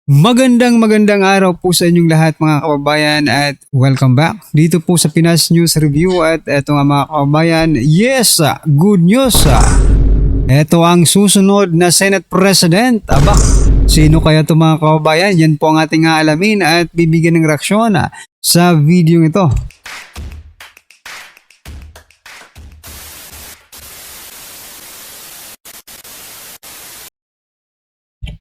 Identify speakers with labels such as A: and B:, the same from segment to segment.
A: Magandang araw po sa inyong lahat mga kababayan at welcome back dito po sa Pinas News Review at eto nga mga kababayan, yes, good news. Eto ang susunod na Senate President. Aba, sino kaya ito mga kababayan? Yan po ang ating aalamin at bibigyan ng reaksyon sa video ito.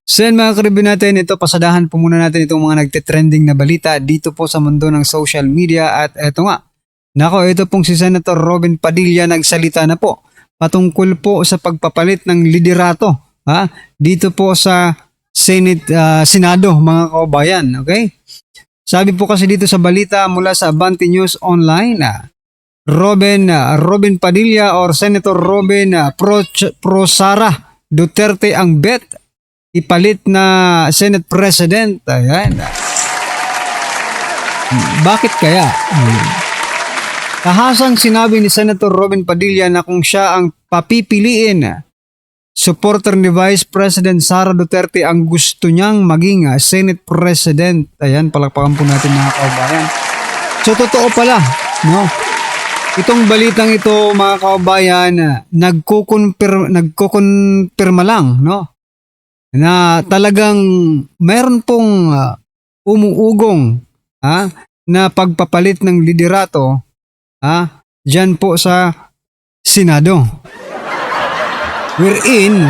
A: So yan mga karibu natin, ito pasadahan po muna natin itong mga nagte-trending na balita dito po sa mundo ng social media at eto nga. Nako, ito pong si Senator Robin Padilla nagsalita na po patungkol po sa pagpapalit ng liderato dito po sa Senado mga kababayan, okay? Sabi po kasi dito sa balita mula sa Abante News Online, Robin Padilla or Senator Robin Pro Sara Duterte ang bet ipalit na Senate President. Ayan. Bakit kaya? Tahasang sinabi ni Senator Robin Padilla na kung siya ang papipiliin, supporter ni Vice President Sara Duterte ang gusto niyang maging Senate President. Ayan, palakpakan po natin mga kababayan. So, totoo pala, no? Itong balitang ito mga kababayan, nagkukumpirma lang, no? Na talagang meron pong umuugong na pagpapalit ng liderato dyan po sa Senado. Wherein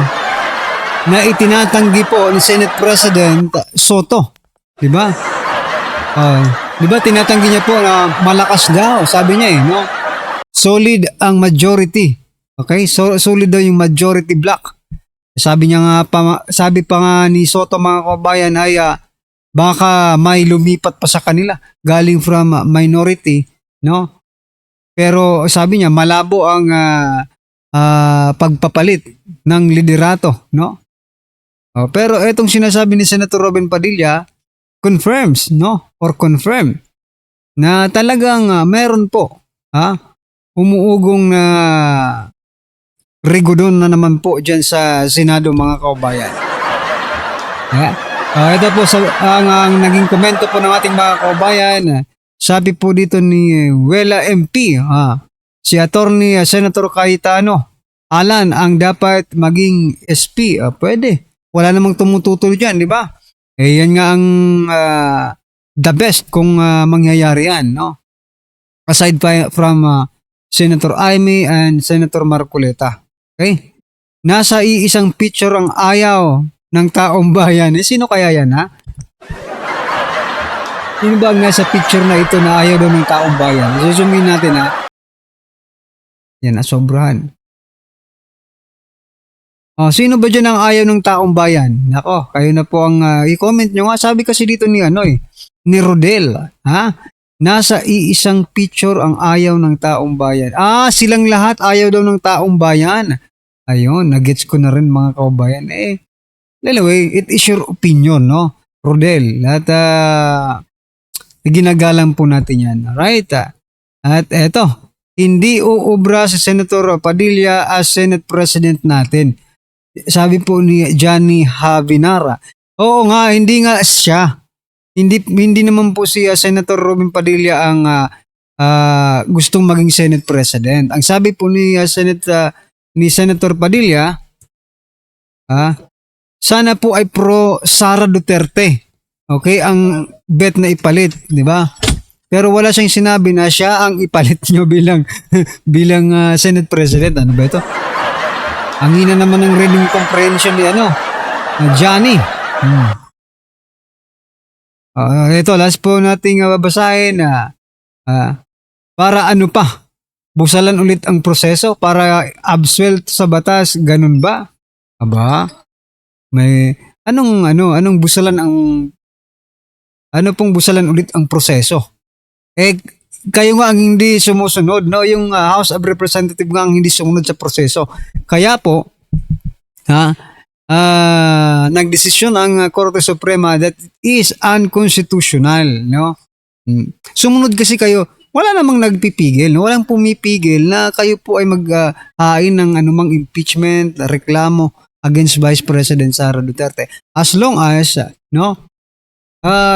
A: na itinatanggi po ni Senate President Soto. Diba? Diba tinatanggi niya po na malakas daw, sabi niya no? Solid ang majority. Okay? So, solid daw yung majority block. Sabi niya nga sabi pa nga ni Soto mga kabayan ay baka may lumipat pa sa kanila galing from minority, no? Pero sabi niya malabo ang pagpapalit ng liderato, no? Pero etong sinasabi ni Senator Robin Padilla confirms, no? Or confirm na talagang meron po umuugong na rigodon na naman po dyan sa Senado mga kaubayan. Ito po ang naging komento po ng ating mga kaubayan. Sabi po dito ni Wela MP, si Attorney Senator Cayetano Alan ang dapat maging SP. Pwede. Wala namang tumututol dyan, di ba? Yan nga ang the best kung mangyayari yan, no? Aside from Senator Amy and Senator Marcoleta. Okay? Nasa iisang picture ang ayaw ng taong bayan. Sino kaya yan, Sino ba ang nasa picture na ito na ayaw daw ng taong bayan? Susumin natin, Yan, sobrahan. Sino ba dyan ang ayaw ng taong bayan? Nako, kayo na po ang i-comment nyo nga. Sabi kasi dito ni ni Rodel, Nasa iisang picture ang ayaw ng taong bayan. Silang lahat ayaw daw ng taong bayan. Ayun, nagets ko na rin mga kababayan. Anyway, it is your opinion, no? Rodel, at ginagalang po natin yan. Right? At eto, hindi uubra si Senator Padilla as Senate President natin. Sabi po ni Johnny Havinara. Oo nga, hindi nga siya. Hindi naman po si Senator Robin Padilla ang gustong maging Senate President. Ang sabi po ni Senator Padilla, sana po ay pro Sara Duterte. Okay, ang bet na ipalit, di ba? Pero wala siyang sinabi na siya ang ipalit niyo bilang Senate President. Ano ba ito? Ang hina naman ng reading comprehension ni Johnny. Ito, last po nating babasahin para ano pa? Busalan ulit ang proseso para absuelto sa batas, ganun ba? Aba, may anong busalan pong busalan ulit ang proseso? Kayo nga ang hindi sumusunod, no? Yung House of Representatives nga ang hindi sumunod sa proseso. Kaya po, nagdesisyon ang Korte Suprema that is unconstitutional, no? Sumunod kasi kayo. Wala namang nagpipigil, no? Walang pumipigil na kayo po ay maghain ng anumang impeachment, reklamo against Vice President Sara Duterte. As long as,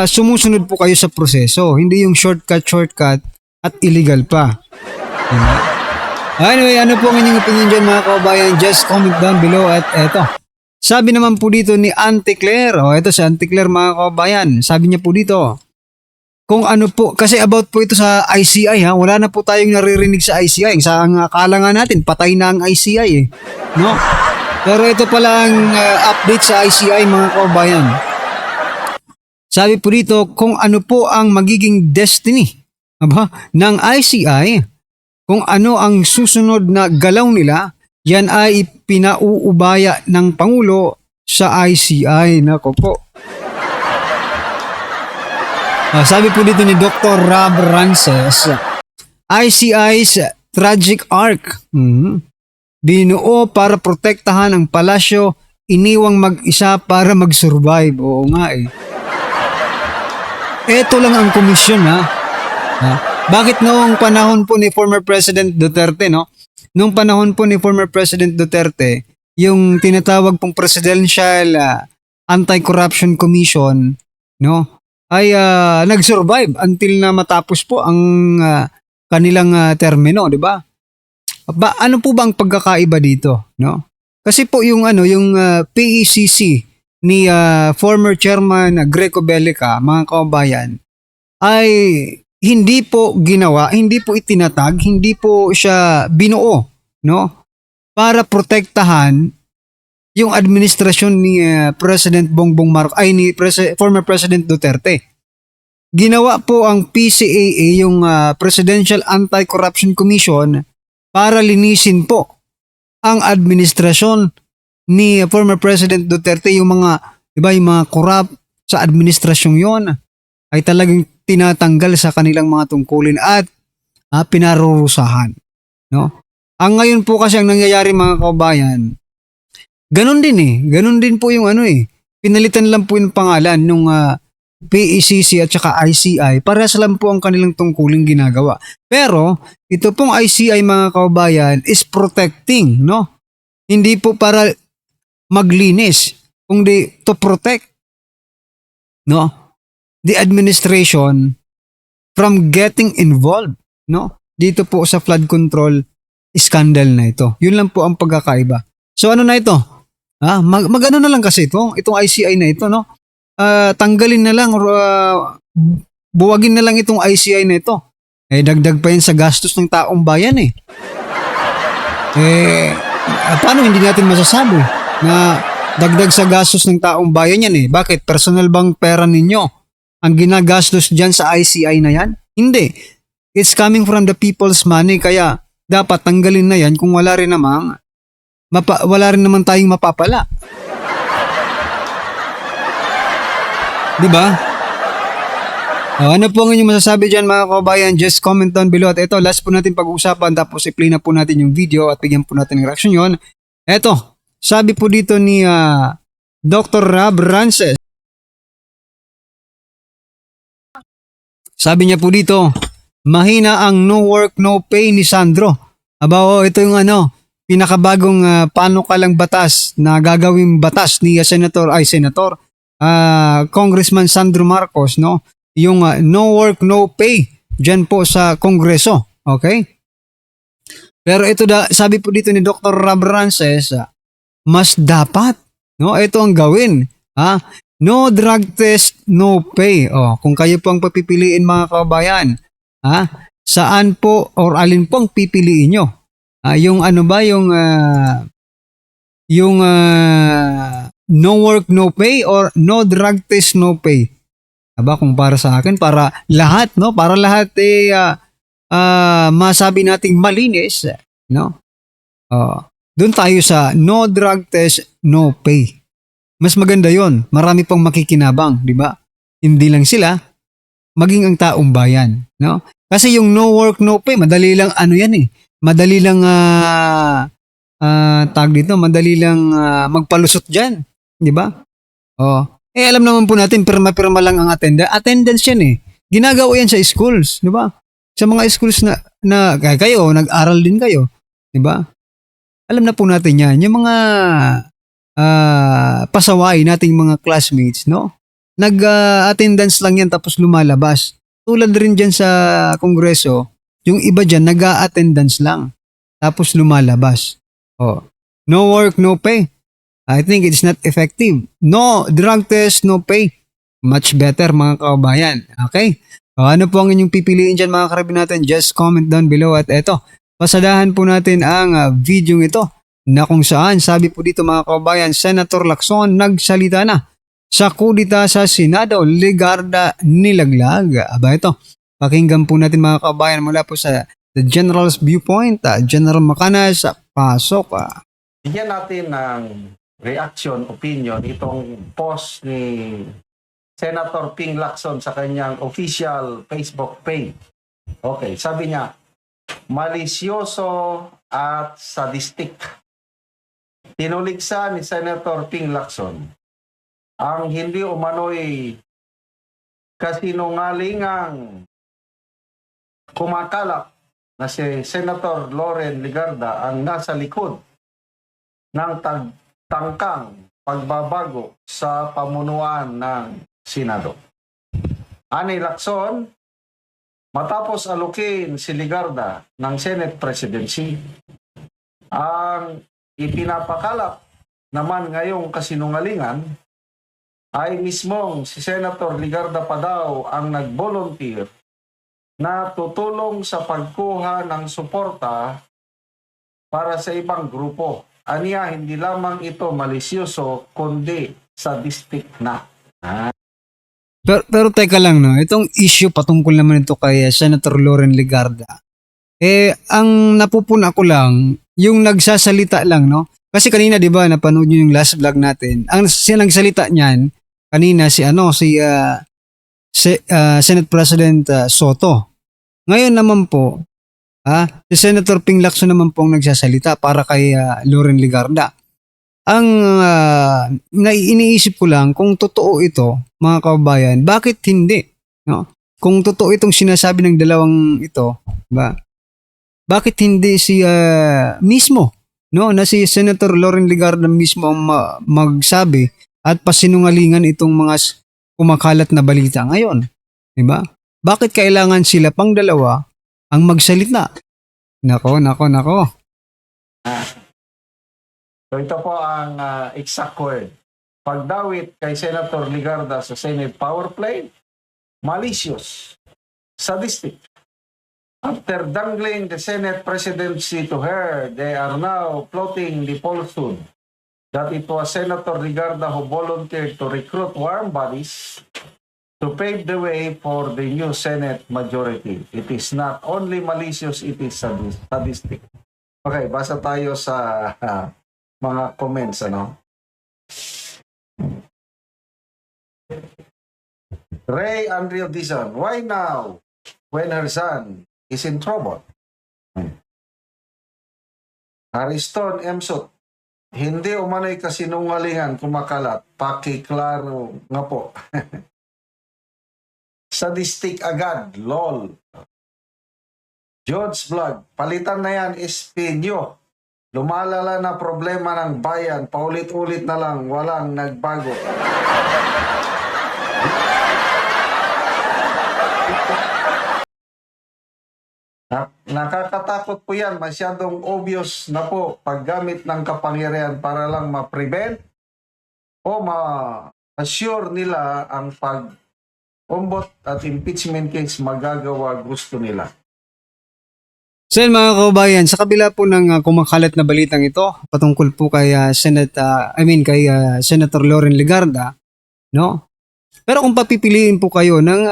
A: sumusunod po kayo sa proseso. Hindi yung shortcut at illegal pa. Diba? Anyway, ano po ang inyong opinion dyan mga kababayan? Just comment down below at eto. Sabi naman po dito ni Auntie Claire, ito si Auntie Claire mga kababayan, sabi niya po dito, kung ano po, kasi about po ito sa ICI ha, wala na po tayong naririnig sa ICI. Sa akala nga natin, patay na ang ICI eh. No? Pero ito pala ang update sa ICI mga kababayan. Sabi po dito, kung ano po ang magiging destiny ng ICI, kung ano ang susunod na galaw nila, yan ay pinauubaya ng Pangulo sa ICI. Nako po. Sabi po dito ni Dr. Rob Rances, ICI's tragic arc. Binuo para protektahan ang palasyo, iniwang mag-isa para mag-survive. Oo nga eh. Ito lang ang komisyon ha. Bakit noong panahon po ni former President Duterte, no? Noong panahon po ni former President Duterte, yung tinatawag pong Presidential Anti-Corruption Commission, no? Ay nag-survive until na matapos po ang kanilang termino, di ba? Ano po ba ang pagkakaiba dito, no? Kasi po yung PECC ni former chairman Greco Bellica, mga kababayan, ay hindi po ginawa, hindi po itinatag, hindi po siya binuo, no? Para protektahan yung administrasyon ni President Bongbong Marcos ay ni former President Duterte. Ginawa po ang PCAA, yung Presidential Anti-Corruption Commission, para linisin po ang administrasyon ni former President Duterte, yung mga corrupt sa administrasyong yon ay talagang tinatanggal sa kanilang mga tungkulin at pinarurusahan, no? Ang ngayon po kasi ang nangyayari mga kababayan, ganun din eh. Ganun din po yung pinalitan lang po yung pangalan nung PECC at saka ICI. Parehas lang po ang kanilang tungkulin ginagawa. Pero ito pong ICI mga kababayan is protecting, no? Hindi po para maglinis, kundi to protect, no, the administration from getting involved, no, dito po sa flood control scandal na ito. Yun lang po ang pagkakaiba. So ano na ito? Magano na lang kasi itong ICI na ito, no? Tanggalin na lang, buwagin na lang itong ICI na ito. Dagdag pa yan sa gastos ng taong bayan eh. Paano hindi natin masasabi na dagdag sa gastos ng taong bayan yan eh? Bakit? Personal bang pera ninyo ang ginagastos dyan sa ICI na yan? Hindi. It's coming from the people's money, kaya dapat tanggalin na yan kung wala rin naman tayong mapapala. Diba? Ano po ang inyong masasabi dyan mga kababayan? Just comment down below. At ito, last po natin pag-uusapan, tapos i-play na po natin yung video at bigyan po natin ng reaction yun. Ito, sabi po dito ni Dr. Rob Rances. Sabi niya po dito, mahina ang no work no pay ni Sandro. Ito yung pinakabagong panukalang batas na gagawing batas ni Congressman Sandro Marcos, no? Yung no work no pay diyan po sa Kongreso, okay? Pero ito sabi po dito ni Dr. Rob Rances, mas dapat, no, ito ang gawin, no drug test, no pay. Kung kayo po ang papipiliin mga kababayan, saan po or alin po ang pipiliin nyo? Yung no work no pay or no drug test no pay? Kung para sa akin, para lahat, no? Para lahat masabi nating malinis, no? Doon tayo sa no drug test, no pay. Mas maganda yon. Marami pang makikinabang, di ba? Hindi lang sila, maging ang taong bayan, no? Kasi yung no work, no pay, madali lang yan eh. Madali lang madali lang magpalusot dyan, di ba? Alam naman po natin, pirma-pirma lang ang attendance yan eh. Ginagawa yan sa schools, di ba? Sa mga schools na kayo, nag-aral din kayo, di ba? Alam na po natin yan. Yung mga pasaway nating mga classmates, no? Nag-attendance lang yan tapos lumalabas. Tulad rin dyan sa Kongreso, yung iba dyan nag-attendance lang tapos lumalabas. Oh. No work, no pay. I think it's not effective. No drug test, no pay. Much better mga kababayan. Okay? Ano po ang inyong pipiliin dyan mga karabin natin? Just comment down below at eto, pasadahan po natin ang video ito na kung saan sabi po dito mga kababayan, Senator Lacson nagsalita na sa kudita sa Senado, Legarda nilaglag. Aba ito, pakinggan po natin mga kababayan mula po sa The General's Viewpoint. General Macanas, pasok.
B: Bigyan natin ng reaction, opinion, itong post ni Senator Ping Lacson sa kanyang official Facebook page. Okay, sabi niya, malisyoso at sadistic. Tinuligsa ni Senator Ping Lacson ang hindi umano'y kasinungalingang kumakalap na si Senator Loren Legarda ang nasa likod ng tangkang pagbabago sa pamunuan ng Senado. Ani Lacson, matapos alukin si Legarda ng Senate presidency, ang ipinapakalap naman ngayong kasinungalingan ay mismong si Senator Legarda pa daw ang nag-volunteer na tutulong sa pagkuha ng suporta para sa ibang grupo. Aniya, hindi lamang ito malisyoso, kundi sadistic na.
A: Pero teka lang, no? Itong issue patungkol naman ito kay Senator Loren Legarda. Ang napupuna ko lang, yung nagsasalita lang, no? Kasi kanina, di ba, napanood nyo yung last vlog natin. Ang nagsalita niyan, kanina si Senate President Soto. Ngayon naman po, si Senator Ping Lacson naman po ang nagsasalita para kay Loren Legarda. Ang iniisip ko lang kung totoo ito, mga kababayan, bakit hindi? No? Kung totoo itong sinasabi ng dalawang ito, ba? Bakit hindi si mismo, no, na si Senator Loren Legarda mismo ang magsabi at pasinungalingan itong mga kumakalat na balita ngayon, di ba? Bakit kailangan sila pang dalawa ang magsalita? Nako.
B: So ito po ang exact word. Pagdawit kay Senator Legarda sa Senate power play, malicious, sadistic. After dangling the Senate presidency to her, they are now plotting the falsehood that it was Senator Legarda who volunteered to recruit warm bodies to pave the way for the new Senate majority. It is not only malicious, it is sadistic. Okay, basa tayo sa mga comments, ano? Ray Andrew Dizon, why now when her son is in trouble? Ariston Emsot, hindi umano'y kasinungalingan kumakalat, pakiklaro nga po. Sadistic agad, lol. George Vlog, palitan na yan, Espinyo. Lumalala na problema ng bayan, paulit-ulit na lang, walang nagbago. Nakakatakot po yan, masyadong obvious na po paggamit ng kapangyarihan para lang ma-prevent o ma-assure nila ang pag-umbot at impeachment case magagawa gusto nila.
A: So yun mga kababayan, sa kabila po ng kumakalat na balitang ito patungkol po kay Senator Loren Legarda, no? Pero kung papipiliin po kayo ng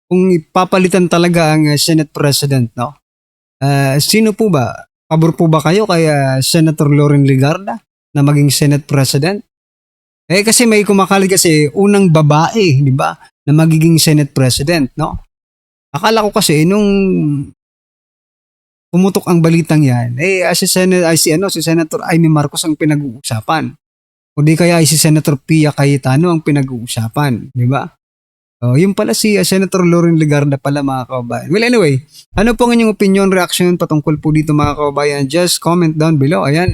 A: kung ipapalitan talaga ang Senate President, no? Sino po ba? Pabor po ba kayo kay Senator Loren Legarda na maging Senate President? Kasi may kumakalat kasi unang babae, di ba, na magiging Senate President, no? Akala ko kasi nung pumutok ang balitang yan, si Senator Amy Marcos ang pinag-uusapan. O di kaya si Senator Pia Cayetano ang pinag-uusapan, di ba? Yung pala si Senator Loren Legarda pala mga kababayan. Well anyway, ano po ang inyong opinion, reaction patungkol po dito mga kababayan? Just comment down below. Ayan,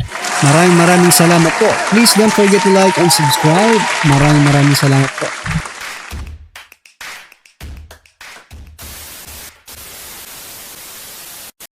A: maraming salamat po. Please don't forget to like and subscribe. Maraming salamat po.